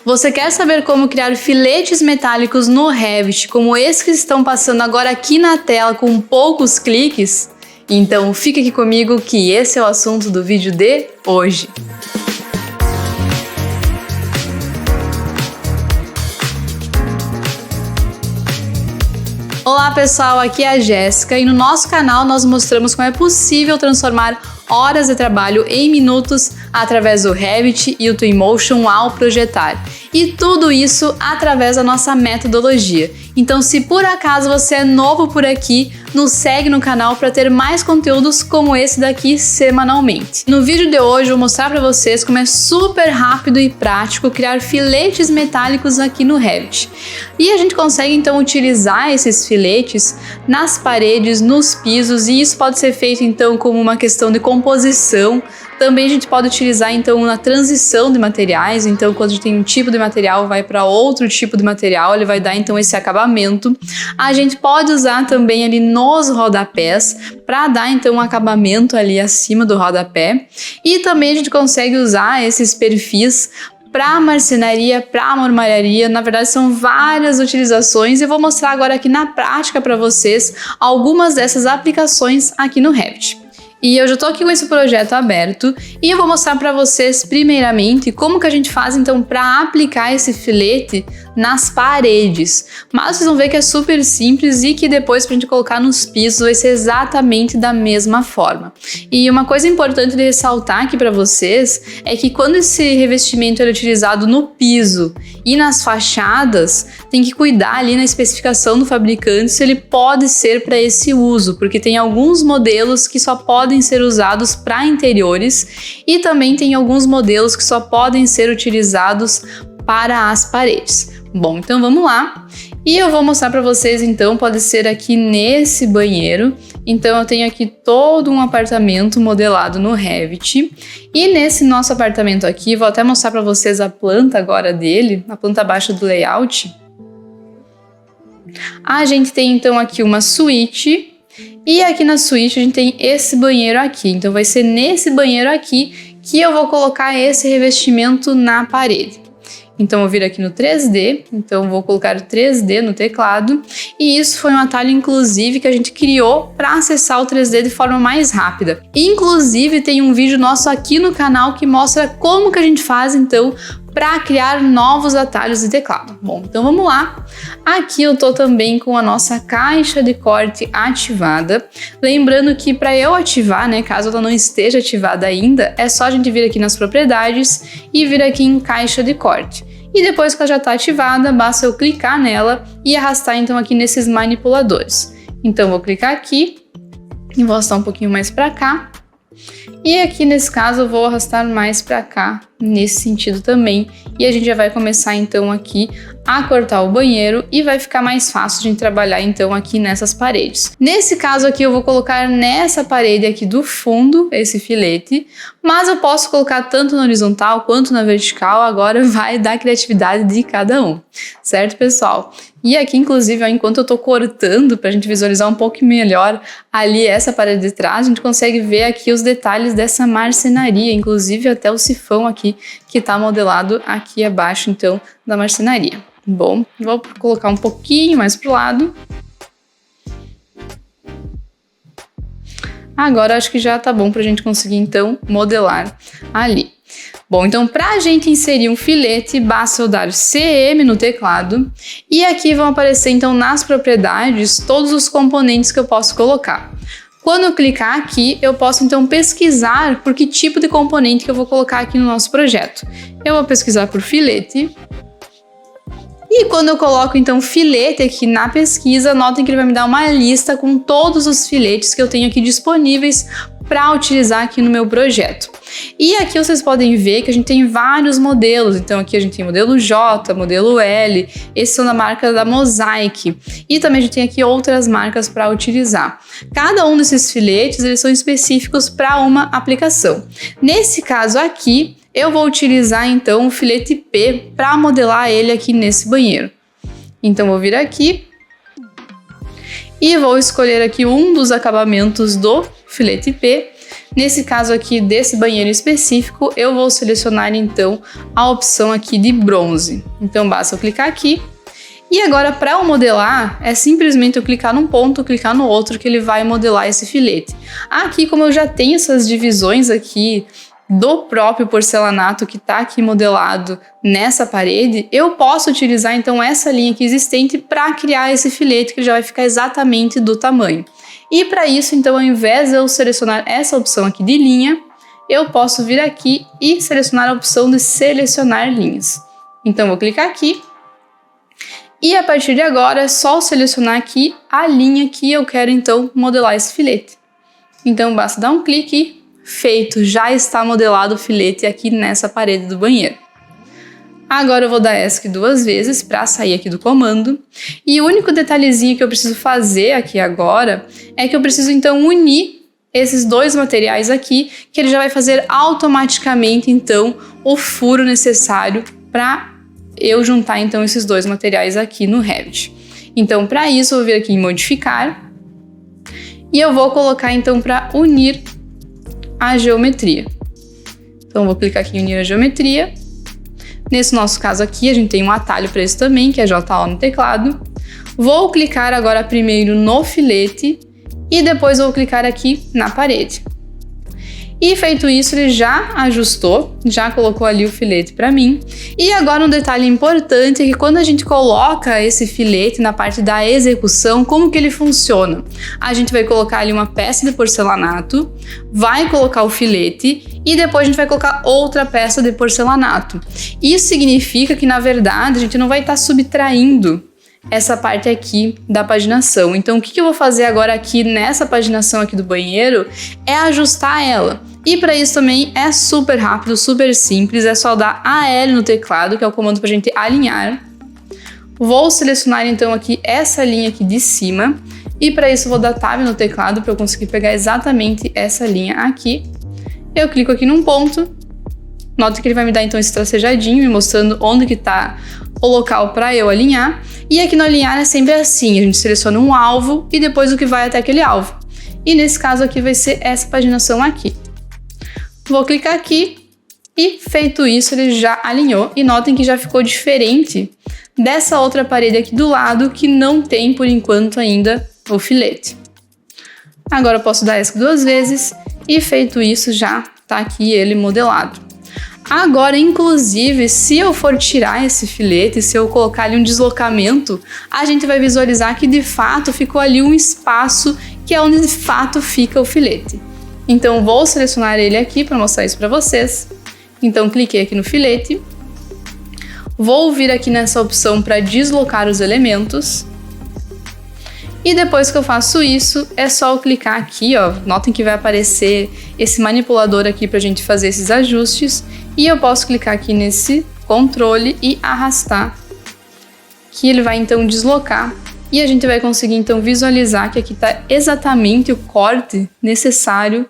Você quer saber como criar filetes metálicos no Revit, como esses que estão passando agora aqui na tela com poucos cliques? Então fica aqui comigo que esse é o assunto do vídeo de hoje. Olá pessoal, aqui é a Jéssica e no nosso canal nós mostramos como é possível transformar horas de trabalho em minutos através do Revit e o Twinmotion ao projetar. E tudo isso através da nossa metodologia. Então, se por acaso você é novo por aqui, nos segue no canal para ter mais conteúdos como esse daqui semanalmente. No vídeo de hoje eu vou mostrar para vocês como é super rápido e prático criar filetes metálicos aqui no Revit. E a gente consegue então utilizar esses filetes nas paredes, nos pisos, e isso pode ser feito então como uma questão de composição. Também a gente pode utilizar então na transição de materiais, então quando a gente tem um tipo de material vai para outro tipo de material, ele vai dar então esse acabamento. A gente pode usar também ali nos rodapés para dar então um acabamento ali acima do rodapé, e também a gente consegue usar esses perfis para marcenaria, para marmoraria. Na verdade são várias utilizações e eu vou mostrar agora aqui na prática para vocês algumas dessas aplicações aqui no Revit. E eu já tô aqui com esse projeto aberto e eu vou mostrar para vocês primeiramente como que a gente faz então para aplicar esse filete nas paredes. Mas vocês vão ver que é super simples e que depois pra gente colocar nos pisos vai ser exatamente da mesma forma. E uma coisa importante de ressaltar aqui para vocês é que quando esse revestimento é utilizado no piso e nas fachadas, tem que cuidar ali na especificação do fabricante se ele pode ser para esse uso, porque tem alguns modelos que só podem ser usados para interiores e também tem alguns modelos que só podem ser utilizados para as paredes. Bom, então vamos lá. E eu vou mostrar para vocês então, pode ser aqui nesse banheiro. Então eu tenho aqui todo um apartamento modelado no Revit. E nesse nosso apartamento aqui, vou até mostrar para vocês a planta agora dele, a planta baixa do layout. A gente tem então aqui uma suíte. E aqui na suíte a gente tem esse banheiro aqui. Então vai ser nesse banheiro aqui que eu vou colocar esse revestimento na parede. Então eu vou vir aqui no 3D, então vou colocar o 3D no teclado, e isso foi um atalho inclusive que a gente criou para acessar o 3D de forma mais rápida. Inclusive tem um vídeo nosso aqui no canal que mostra como que a gente faz então para criar novos atalhos de teclado. Bom, então vamos lá. Aqui eu tô também com a nossa caixa de corte ativada. Lembrando que para eu ativar, né, caso ela não esteja ativada ainda, é só a gente vir aqui nas propriedades e vir aqui em caixa de corte. E depois que ela já está ativada, basta eu clicar nela e arrastar então aqui nesses manipuladores. Então vou clicar aqui e vou arrastar um pouquinho mais para cá. E aqui nesse caso eu vou arrastar mais para cá, nesse sentido também. E a gente já vai começar então aqui a cortar o banheiro e vai ficar mais fácil de a gente trabalhar então aqui nessas paredes. Nesse caso aqui eu vou colocar nessa parede aqui do fundo esse filete, mas eu posso colocar tanto na horizontal quanto na vertical, agora vai da criatividade de cada um, certo pessoal? E aqui inclusive, ó, enquanto eu tô cortando pra gente visualizar um pouco melhor ali essa parede de trás, a gente consegue ver aqui os detalhes dessa marcenaria, inclusive até o sifão aqui que tá modelado aqui abaixo então da marcenaria. Bom, vou colocar um pouquinho mais pro lado. Agora acho que já tá bom pra gente conseguir então modelar ali. Bom, então para a gente inserir um filete, basta eu dar CM no teclado e aqui vão aparecer então nas propriedades todos os componentes que eu posso colocar. Quando eu clicar aqui, eu posso então pesquisar por que tipo de componente que eu vou colocar aqui no nosso projeto. Eu vou pesquisar por filete. E quando eu coloco então filete aqui na pesquisa, notem que ele vai me dar uma lista com todos os filetes que eu tenho aqui disponíveis para utilizar aqui no meu projeto. E aqui vocês podem ver que a gente tem vários modelos, então aqui a gente tem modelo J, modelo L, esses são da marca da Mosaic, e também a gente tem aqui outras marcas para utilizar. Cada um desses filetes eles são específicos para uma aplicação. Nesse caso aqui, eu vou utilizar então o filete P para modelar ele aqui nesse banheiro. Então vou vir aqui e vou escolher aqui um dos acabamentos do filete P. Nesse caso aqui desse banheiro específico, eu vou selecionar então a opção aqui de bronze. Então basta eu clicar aqui. E agora, para eu modelar, é simplesmente eu clicar num ponto, clicar no outro, que ele vai modelar esse filete. Aqui, como eu já tenho essas divisões aqui do próprio porcelanato que está aqui modelado nessa parede, eu posso utilizar então essa linha aqui existente para criar esse filete que já vai ficar exatamente do tamanho. E para isso, então, ao invés de eu selecionar essa opção aqui de linha, eu posso vir aqui e selecionar a opção de selecionar linhas. Então, vou clicar aqui. E a partir de agora é só selecionar aqui a linha que eu quero então modelar esse filete. Então basta dar um clique, feito, já está modelado o filete aqui nessa parede do banheiro. Agora eu vou dar ESC 2 vezes para sair aqui do comando. E o único detalhezinho que eu preciso fazer aqui agora é que eu preciso então unir esses dois materiais aqui, que ele já vai fazer automaticamente então o furo necessário para eu juntar então esses dois materiais aqui no Revit. Então, para isso, eu vou vir aqui em modificar e eu vou colocar então para unir a geometria. Então, eu vou clicar aqui em unir a geometria. Nesse nosso caso aqui, a gente tem um atalho para isso também, que é JO no teclado. Vou clicar agora primeiro no filete e depois vou clicar aqui na parede. E feito isso, ele já ajustou, já colocou ali o filete para mim. E agora um detalhe importante é que quando a gente coloca esse filete na parte da execução, como que ele funciona? A gente vai colocar ali uma peça de porcelanato, vai colocar o filete e depois a gente vai colocar outra peça de porcelanato. Isso significa que, na verdade, a gente não vai estar subtraindo essa parte aqui da paginação. Então, o que eu vou fazer agora aqui nessa paginação aqui do banheiro é ajustar ela. E para isso também é super rápido, super simples, é só dar AL no teclado, que é o comando para a gente alinhar. Vou selecionar então aqui essa linha aqui de cima e para isso vou dar Tab no teclado para eu conseguir pegar exatamente essa linha aqui. Eu clico aqui num ponto, nota que ele vai me dar então esse tracejadinho, me mostrando onde que está o local para eu alinhar. E aqui no alinhar é sempre assim, a gente seleciona um alvo e depois o que vai até aquele alvo. E nesse caso aqui vai ser essa paginação aqui. Vou clicar aqui e feito isso ele já alinhou e notem que já ficou diferente dessa outra parede aqui do lado que não tem por enquanto ainda o filete. Agora eu posso dar ESC 2 vezes e feito isso já tá aqui ele modelado. Agora, inclusive, se eu for tirar esse filete, se eu colocar ali um deslocamento, a gente vai visualizar que de fato ficou ali um espaço que é onde de fato fica o filete. Então, vou selecionar ele aqui para mostrar isso para vocês. Então, cliquei aqui no filete. Vou vir aqui nessa opção para deslocar os elementos. E depois que eu faço isso, é só eu clicar aqui, ó. Notem que vai aparecer esse manipulador aqui para a gente fazer esses ajustes. E eu posso clicar aqui nesse controle e arrastar, que ele vai então deslocar. E a gente vai conseguir então visualizar que aqui está exatamente o corte necessário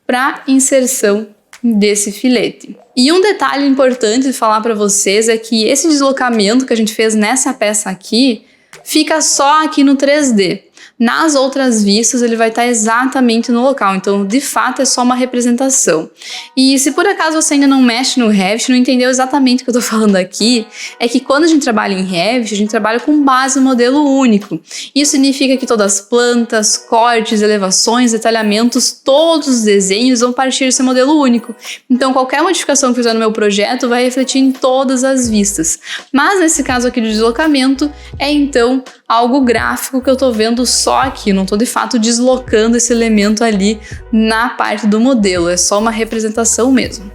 para inserção desse filete. E um detalhe importante de falar para vocês é que esse deslocamento que a gente fez nessa peça aqui fica só aqui no 3D. Nas outras vistas ele vai estar exatamente no local, então de fato é só uma representação. E se por acaso você ainda não mexe no Revit, não entendeu exatamente o que eu estou falando aqui, é que quando a gente trabalha em Revit, a gente trabalha com base no modelo único. Isso significa que todas as plantas, cortes, elevações, detalhamentos, todos os desenhos vão partir desse modelo único. Então qualquer modificação que fizer no meu projeto vai refletir em todas as vistas. Mas nesse caso aqui do deslocamento, é então algo gráfico que eu estou vendo só aqui, não estou de fato deslocando esse elemento ali na parte do modelo, é só uma representação mesmo,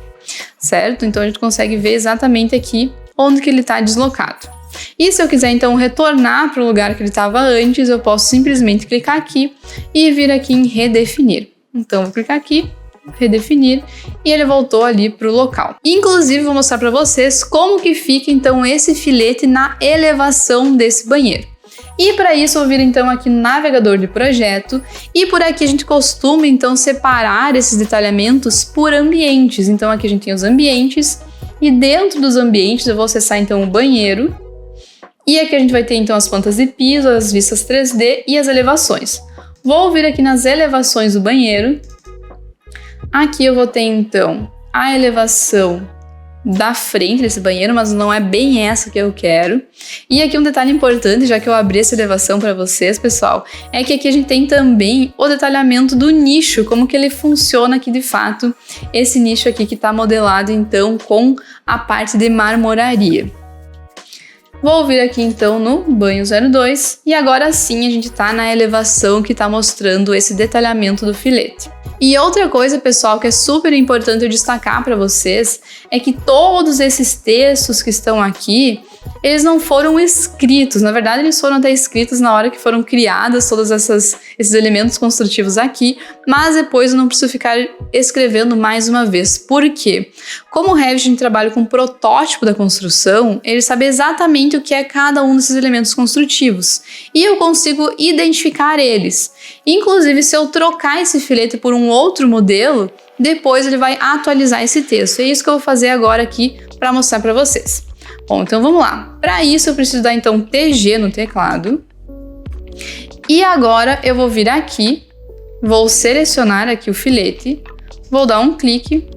certo? Então a gente consegue ver exatamente aqui onde que ele está deslocado. E se eu quiser então retornar para o lugar que ele estava antes, eu posso simplesmente clicar aqui e vir aqui em redefinir. Então vou clicar aqui, redefinir, e ele voltou ali para o local. Inclusive vou mostrar para vocês como que fica então esse filete na elevação desse banheiro. E para isso eu vou vir então aqui no navegador de projeto e por aqui a gente costuma então separar esses detalhamentos por ambientes. Então aqui a gente tem os ambientes e dentro dos ambientes eu vou acessar então o banheiro e aqui a gente vai ter então as plantas de piso, as vistas 3D e as elevações. Vou vir aqui nas elevações do banheiro. Aqui eu vou ter então a elevação da frente desse banheiro, mas não é bem essa que eu quero. E aqui um detalhe importante, já que eu abri essa elevação para vocês, pessoal, é que aqui a gente tem também o detalhamento do nicho, como que ele funciona aqui de fato, esse nicho aqui que está modelado então com a parte de marmoraria. Vou vir aqui então no banho 02 e agora sim a gente está na elevação que está mostrando esse detalhamento do filete. E outra coisa, pessoal, que é super importante eu destacar para vocês é que todos esses textos que estão aqui, eles não foram escritos. Na verdade, eles foram até escritos na hora que foram criadas todos esses elementos construtivos aqui, mas depois eu não preciso ficar escrevendo mais uma vez. Por quê? Como o Revit a gente trabalha com o protótipo da construção, ele sabe exatamente o que é cada um desses elementos construtivos. E eu consigo identificar eles. Inclusive, se eu trocar esse filete por um outro modelo, depois ele vai atualizar esse texto. É isso que eu vou fazer agora aqui para mostrar para vocês. Bom, então vamos lá. Para isso eu preciso dar então TG no teclado. E agora eu vou vir aqui, vou selecionar aqui o filete, vou dar um clique,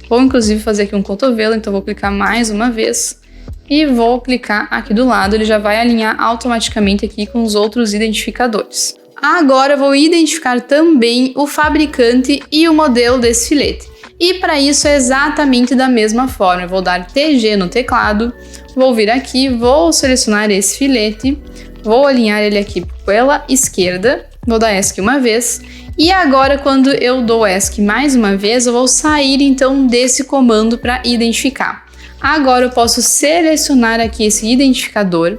vou inclusive fazer aqui um cotovelo, então vou clicar mais uma vez e vou clicar aqui do lado, ele já vai alinhar automaticamente aqui com os outros identificadores. Agora eu vou identificar também o fabricante e o modelo desse filete. E para isso é exatamente da mesma forma, eu vou dar TG no teclado, vou vir aqui, vou selecionar esse filete, vou alinhar ele aqui pela esquerda, vou dar ESC uma vez, e agora quando eu dou ESC mais uma vez, eu vou sair então desse comando para identificar. Agora eu posso selecionar aqui esse identificador,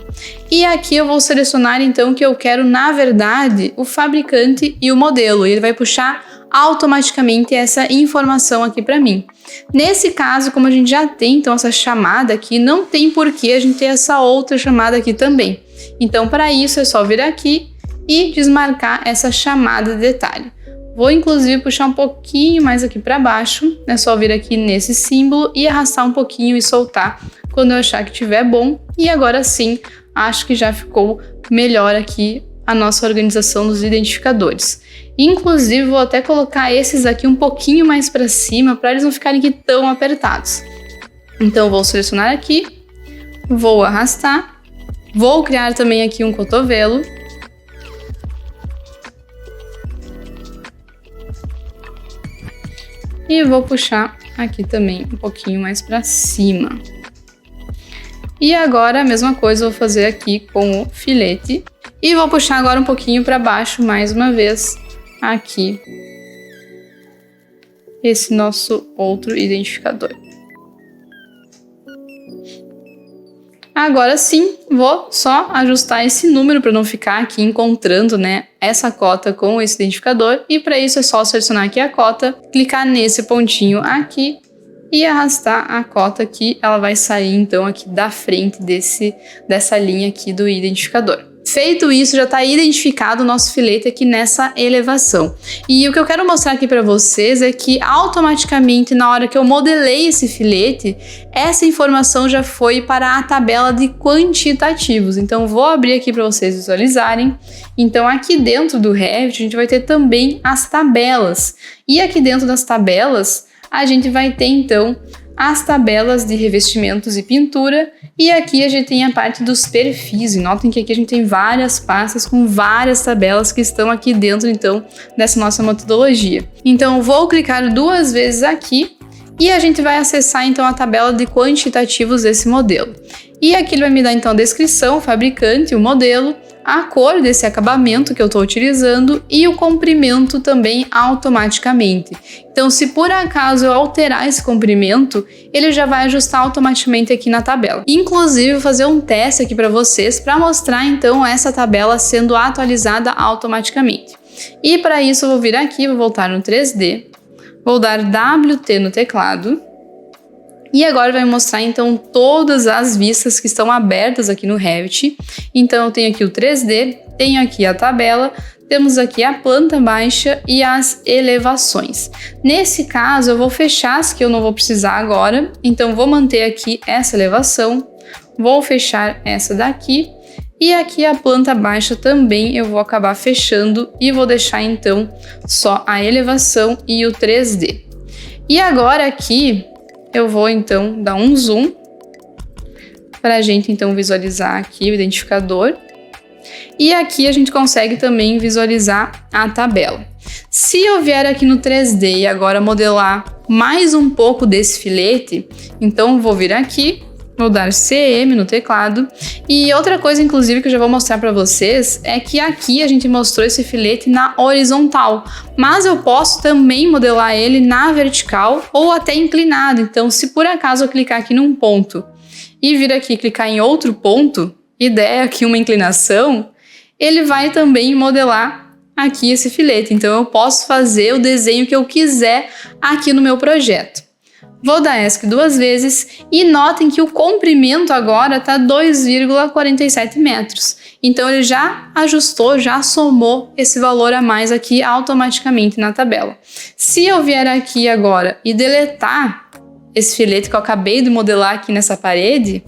e aqui eu vou selecionar então que eu quero, na verdade, o fabricante e o modelo, e ele vai puxar automaticamente essa informação aqui para mim. Nesse caso, como a gente já tem então essa chamada aqui, não tem por que a gente ter essa outra chamada aqui também. Então, para isso é só vir aqui e desmarcar essa chamada de detalhe. Vou inclusive puxar um pouquinho mais aqui para baixo, é só vir aqui nesse símbolo e arrastar um pouquinho e soltar quando eu achar que estiver bom. E agora sim, acho que já ficou melhor aqui a nossa organização dos identificadores. Inclusive, vou até colocar esses aqui um pouquinho mais para cima, para eles não ficarem aqui tão apertados. Então, vou selecionar aqui, vou arrastar, vou criar também aqui um cotovelo. E vou puxar aqui também um pouquinho mais para cima. E agora a mesma coisa eu vou fazer aqui com o filete. E vou puxar agora um pouquinho para baixo mais uma vez aqui esse nosso outro identificador. Agora sim, vou só ajustar esse número para não ficar aqui encontrando, né, essa cota com esse identificador. E para isso é só selecionar aqui a cota, clicar nesse pontinho aqui e arrastar a cota aqui. Ela vai sair então aqui da frente dessa linha aqui do identificador. Feito isso, já está identificado o nosso filete aqui nessa elevação. E o que eu quero mostrar aqui para vocês é que automaticamente, na hora que eu modelei esse filete, essa informação já foi para a tabela de quantitativos. Então, vou abrir aqui para vocês visualizarem. Então, aqui dentro do Revit, a gente vai ter também as tabelas. E aqui dentro das tabelas, a gente vai ter, então, as tabelas de revestimentos e pintura, e aqui a gente tem a parte dos perfis, e notem que aqui a gente tem várias pastas com várias tabelas que estão aqui dentro, então, dessa nossa metodologia. Então, vou clicar duas vezes aqui, e a gente vai acessar, então, a tabela de quantitativos desse modelo. E aqui ele vai me dar, então, a descrição, o fabricante, o modelo, a cor desse acabamento que eu estou utilizando e o comprimento também automaticamente. Então, se por acaso eu alterar esse comprimento, ele já vai ajustar automaticamente aqui na tabela. Inclusive, vou fazer um teste aqui para vocês para mostrar então essa tabela sendo atualizada automaticamente. E para isso eu vou vir aqui, vou voltar no 3D, vou dar WT no teclado. E agora vai mostrar então todas as vistas que estão abertas aqui no Revit. Então eu tenho aqui o 3D, tenho aqui a tabela, temos aqui a planta baixa e as elevações. Nesse caso eu vou fechar as que eu não vou precisar agora, então vou manter aqui essa elevação, vou fechar essa daqui E aqui a planta baixa também eu vou acabar fechando e vou deixar então só a elevação e o 3D. E agora aqui eu vou então dar um zoom para a gente então visualizar aqui o identificador. E aqui a gente consegue também visualizar a tabela. Se eu vier aqui no 3D e agora modelar mais um pouco desse filete, então vou vir aqui, vou dar CM no teclado. E outra coisa, inclusive, que eu já vou mostrar para vocês, é que aqui a gente mostrou esse filete na horizontal, mas eu posso também modelar ele na vertical ou até inclinado. Então, se por acaso eu clicar aqui num ponto e vir aqui clicar em outro ponto e der aqui uma inclinação, ele vai também modelar aqui esse filete. Então, eu posso fazer o desenho que eu quiser aqui no meu projeto. Vou dar ESC 2 vezes e notem que o comprimento agora está 2,47 metros. Então ele já ajustou, já somou esse valor a mais aqui automaticamente na tabela. Se eu vier aqui agora e deletar esse filete que eu acabei de modelar aqui nessa parede,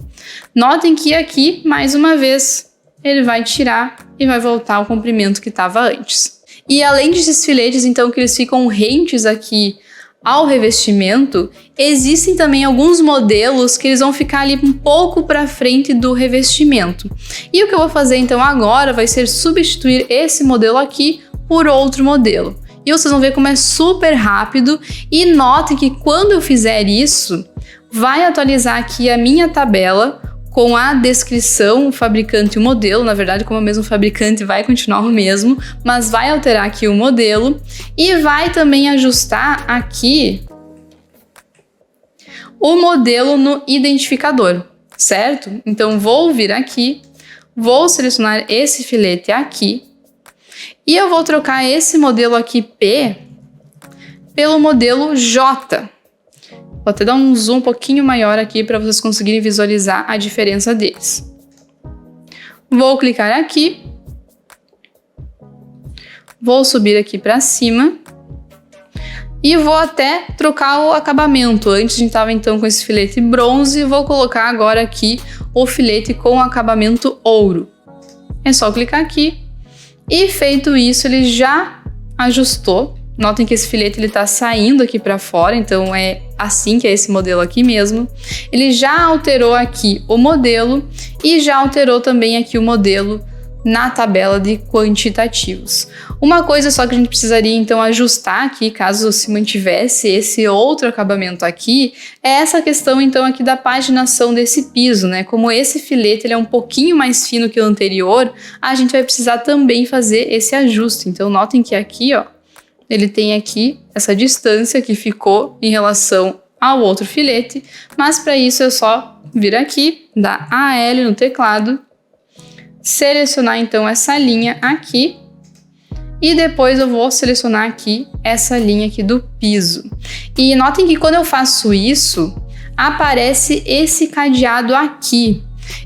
notem que aqui, mais uma vez, ele vai tirar e vai voltar ao comprimento que estava antes. E além desses filetes, então, que eles ficam rentes aqui ao revestimento, existem também alguns modelos que eles vão ficar ali um pouco para frente do revestimento. E o que eu vou fazer então agora vai ser substituir esse modelo aqui por outro modelo. E vocês vão ver como é super rápido e notem que quando eu fizer isso, vai atualizar aqui a minha tabela com a descrição, o fabricante e o modelo. Na verdade, como é o mesmo fabricante, vai continuar o mesmo, mas vai alterar aqui o modelo e vai também ajustar aqui o modelo no identificador, certo? Então, vou vir aqui, vou selecionar esse filete aqui e eu vou trocar esse modelo aqui P pelo modelo J. Vou até dar um zoom um pouquinho maior aqui para vocês conseguirem visualizar a diferença deles. Vou clicar aqui. Vou subir aqui para cima. E vou até trocar o acabamento. Antes a gente estava então com esse filete bronze. Vou colocar agora aqui o filete com acabamento ouro. É só clicar aqui. E feito isso, ele já ajustou. Notem que esse filete ele está saindo aqui para fora, então é assim que é esse modelo aqui mesmo. Ele já alterou aqui o modelo e já alterou também aqui o modelo na tabela de quantitativos. Uma coisa só que a gente precisaria então ajustar aqui, caso se mantivesse esse outro acabamento aqui, é essa questão então aqui da paginação desse piso, né? Como esse filete ele é um pouquinho mais fino que o anterior, a gente vai precisar também fazer esse ajuste. Então notem que aqui, ó, ele tem aqui essa distância que ficou em relação ao outro filete, mas para isso é só vir aqui, dar AL no teclado, selecionar então essa linha aqui e depois eu vou selecionar aqui essa linha aqui do piso. E notem que quando eu faço isso, aparece esse cadeado aqui.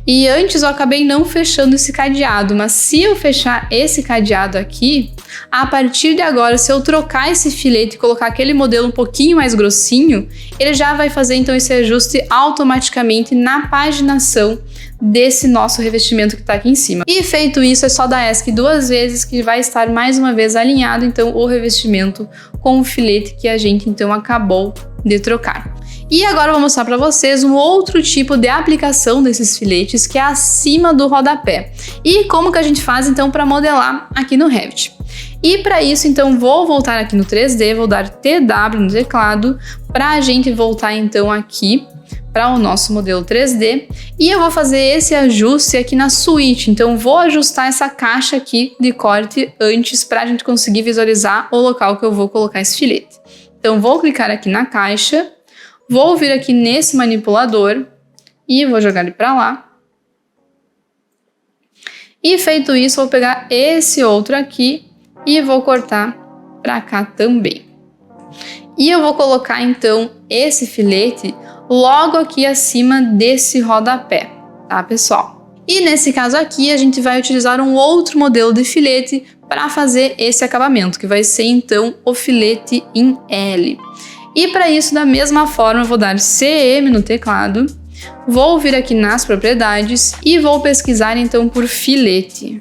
E antes eu acabei não fechando esse cadeado, mas se eu fechar esse cadeado aqui, a partir de agora, se eu trocar esse filete e colocar aquele modelo um pouquinho mais grossinho, ele já vai fazer então esse ajuste automaticamente na paginação desse nosso revestimento que está aqui em cima. E feito isso, é só dar ESC 2 vezes que vai estar mais uma vez alinhado então o revestimento com o filete que a gente então acabou de trocar. E agora eu vou mostrar para vocês um outro tipo de aplicação desses filetes que é acima do rodapé. E como que a gente faz então para modelar aqui no Revit. E para isso então vou voltar aqui no 3D, vou dar TW no teclado para a gente voltar então aqui para o nosso modelo 3D e eu vou fazer esse ajuste aqui na suíte. Então vou ajustar essa caixa aqui de corte antes para a gente conseguir visualizar o local que eu vou colocar esse filete. Então vou clicar aqui na caixa. Vou vir aqui nesse manipulador e vou jogar ele para lá. E feito isso, vou pegar esse outro aqui e vou cortar para cá também. E eu vou colocar então esse filete logo aqui acima desse rodapé, tá, pessoal? E nesse caso aqui, a gente vai utilizar um outro modelo de filete para fazer esse acabamento, que vai ser então o filete em L. E para isso, da mesma forma, eu vou dar CM no teclado Vou vir aqui nas propriedades e vou pesquisar então por filete.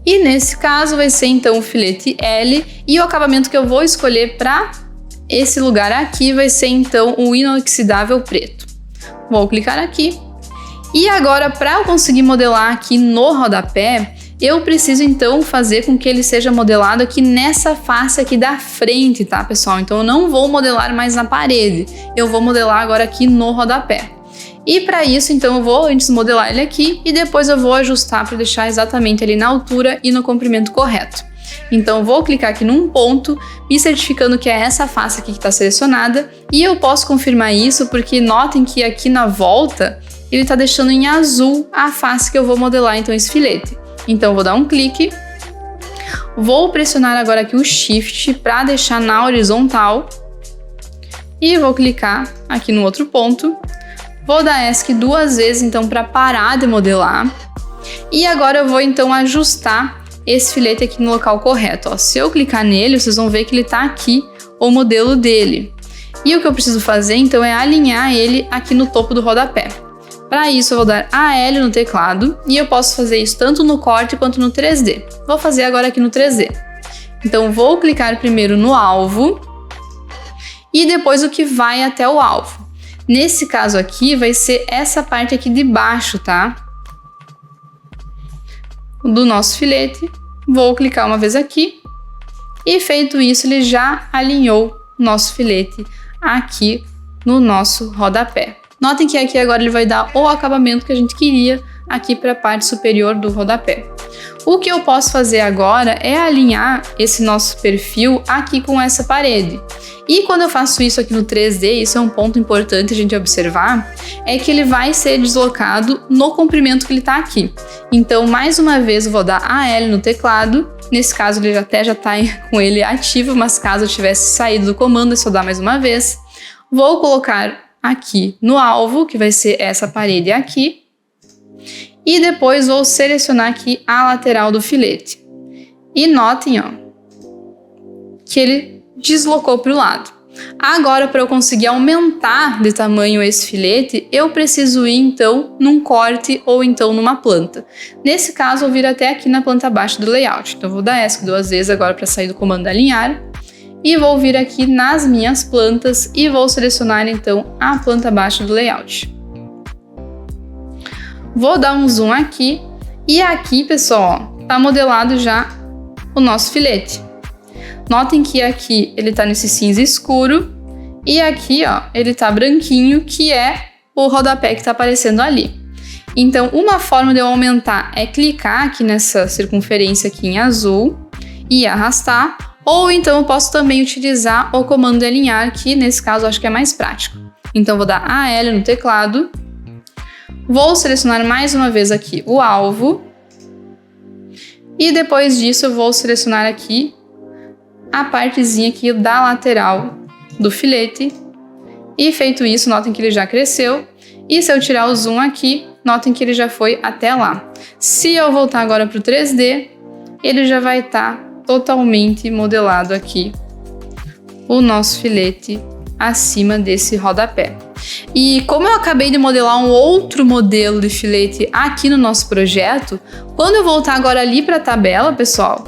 E nesse caso vai ser então o filete L, e o acabamento que eu vou escolher para esse lugar aqui vai ser então o inoxidável preto. Vou clicar aqui. E agora, para eu conseguir modelar aqui no rodapé, eu preciso então fazer com que ele seja modelado aqui nessa face aqui da frente, tá, pessoal? Então eu não vou modelar mais na parede, eu vou modelar agora aqui no rodapé. E para isso, então, eu vou antes modelar ele aqui e depois eu vou ajustar para deixar exatamente ali na altura e no comprimento correto. Então eu vou clicar aqui num ponto, me certificando que é essa face aqui que está selecionada, e eu posso confirmar isso porque notem que aqui na volta ele está deixando em azul a face que eu vou modelar então esse filete. Então eu vou dar um clique, vou pressionar agora aqui o Shift para deixar na horizontal e vou clicar aqui no outro ponto. Vou dar ESC 2 vezes então para parar de modelar. E agora eu vou então ajustar esse filete aqui no local correto. Ó, se eu clicar nele, vocês vão ver que ele está aqui, o modelo dele. E o que eu preciso fazer então é alinhar ele aqui no topo do rodapé. Para isso eu vou dar AL no teclado e eu posso fazer isso tanto no corte quanto no 3D. Vou fazer agora aqui no 3D. Então vou clicar primeiro no alvo e depois o que vai até o alvo. Nesse caso aqui vai ser essa parte aqui de baixo, tá? Do nosso filete. Vou clicar uma vez aqui e feito isso ele já alinhou o nosso filete aqui no nosso rodapé. Notem que aqui agora ele vai dar o acabamento que a gente queria aqui para a parte superior do rodapé. O que eu posso fazer agora é alinhar esse nosso perfil aqui com essa parede. E quando eu faço isso aqui no 3D, isso é um ponto importante a gente observar, é que ele vai ser deslocado no comprimento que ele está aqui. Então, mais uma vez, eu vou dar AL no teclado. Nesse caso, ele até já está com ele ativo, mas caso eu tivesse saído do comando, é só dar mais uma vez. Vou colocar aqui no alvo, que vai ser essa parede aqui. E depois vou selecionar aqui a lateral do filete. E notem, ó, que ele deslocou para o lado. Agora, para eu conseguir aumentar de tamanho esse filete, eu preciso ir então num corte ou então numa planta. Nesse caso, eu vou vir até aqui na planta abaixo do layout. Então, eu vou dar ESC 2 vezes agora para sair do comando alinhar. E vou vir aqui nas minhas plantas e vou selecionar então a planta abaixo do layout. Vou dar um zoom aqui e aqui, pessoal, tá modelado já o nosso filete. Notem que aqui ele tá nesse cinza escuro e aqui, ó, ele tá branquinho, que é o rodapé que tá aparecendo ali. Então, uma forma de eu aumentar é clicar aqui nessa circunferência aqui em azul e arrastar, ou então eu posso também utilizar o comando de alinhar, que nesse caso eu acho que é mais prático. Então, vou dar AL no teclado. Vou selecionar mais uma vez aqui o alvo e depois disso eu vou selecionar aqui a partezinha aqui da lateral do filete e feito isso, notem que ele já cresceu e se eu tirar o zoom aqui, notem que ele já foi até lá. Se eu voltar agora para o 3D, ele já vai estar totalmente modelado aqui o nosso filete acima desse rodapé. E como eu acabei de modelar um outro modelo de filete aqui no nosso projeto, quando eu voltar agora ali para a tabela, pessoal,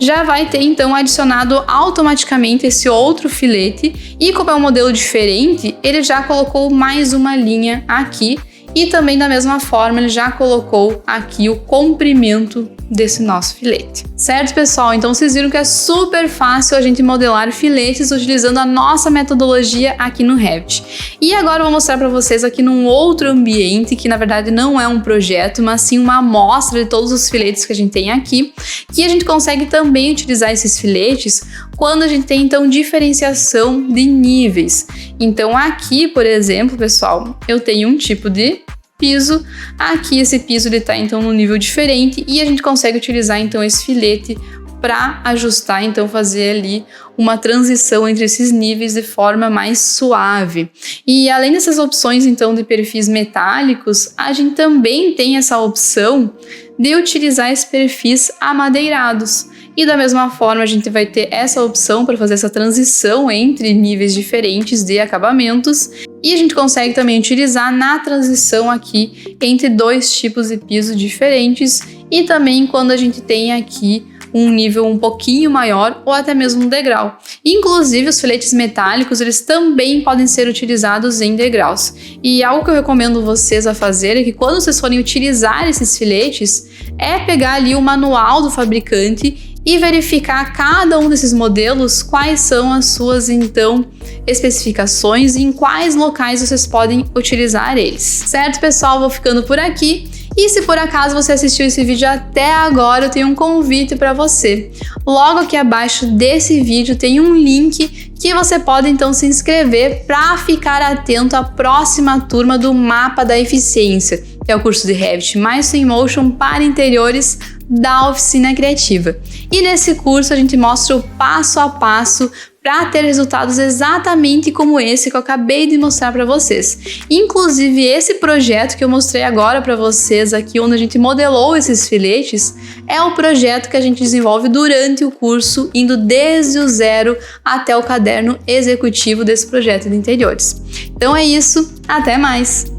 já vai ter então adicionado automaticamente esse outro filete e como é um modelo diferente, ele já colocou mais uma linha aqui e também da mesma forma ele já colocou aqui o comprimento desse nosso filete. Certo, pessoal? Então vocês viram que é super fácil a gente modelar filetes utilizando a nossa metodologia aqui no Revit. E agora eu vou mostrar para vocês aqui num outro ambiente, que na verdade não é um projeto, mas sim uma amostra de todos os filetes que a gente tem aqui, que a gente consegue também utilizar esses filetes quando a gente tem então diferenciação de níveis. Então aqui, por exemplo, pessoal, eu tenho um tipo de piso, aqui esse piso ele tá então num nível diferente e a gente consegue utilizar então esse filete para ajustar, então fazer ali uma transição entre esses níveis de forma mais suave. E além dessas opções então de perfis metálicos, a gente também tem essa opção de utilizar esses perfis amadeirados, E da mesma forma, a gente vai ter essa opção para fazer essa transição entre níveis diferentes de acabamentos. E a gente consegue também utilizar na transição aqui entre dois tipos de piso diferentes e também quando a gente tem aqui um nível um pouquinho maior ou até mesmo um degrau. Inclusive, os filetes metálicos, eles também podem ser utilizados em degraus. E algo que eu recomendo vocês a fazer é que quando vocês forem utilizar esses filetes, é pegar ali o manual do fabricante e verificar cada um desses modelos quais são as suas, então, especificações e em quais locais vocês podem utilizar eles. Certo, pessoal? Vou ficando por aqui. E se por acaso você assistiu esse vídeo até agora, eu tenho um convite para você. Logo aqui abaixo desse vídeo tem um link que você pode então se inscrever para ficar atento à próxima turma do Mapa da Eficiência, que é o curso de Revit mais Twinmotion para interiores da Oficina Criativa. E nesse curso a gente mostra o passo a passo para ter resultados exatamente como esse que eu acabei de mostrar para vocês. Inclusive, esse projeto que eu mostrei agora para vocês aqui, onde a gente modelou esses filetes, é o projeto que a gente desenvolve durante o curso, indo desde o zero até o caderno executivo desse projeto de interiores. Então é isso, até mais!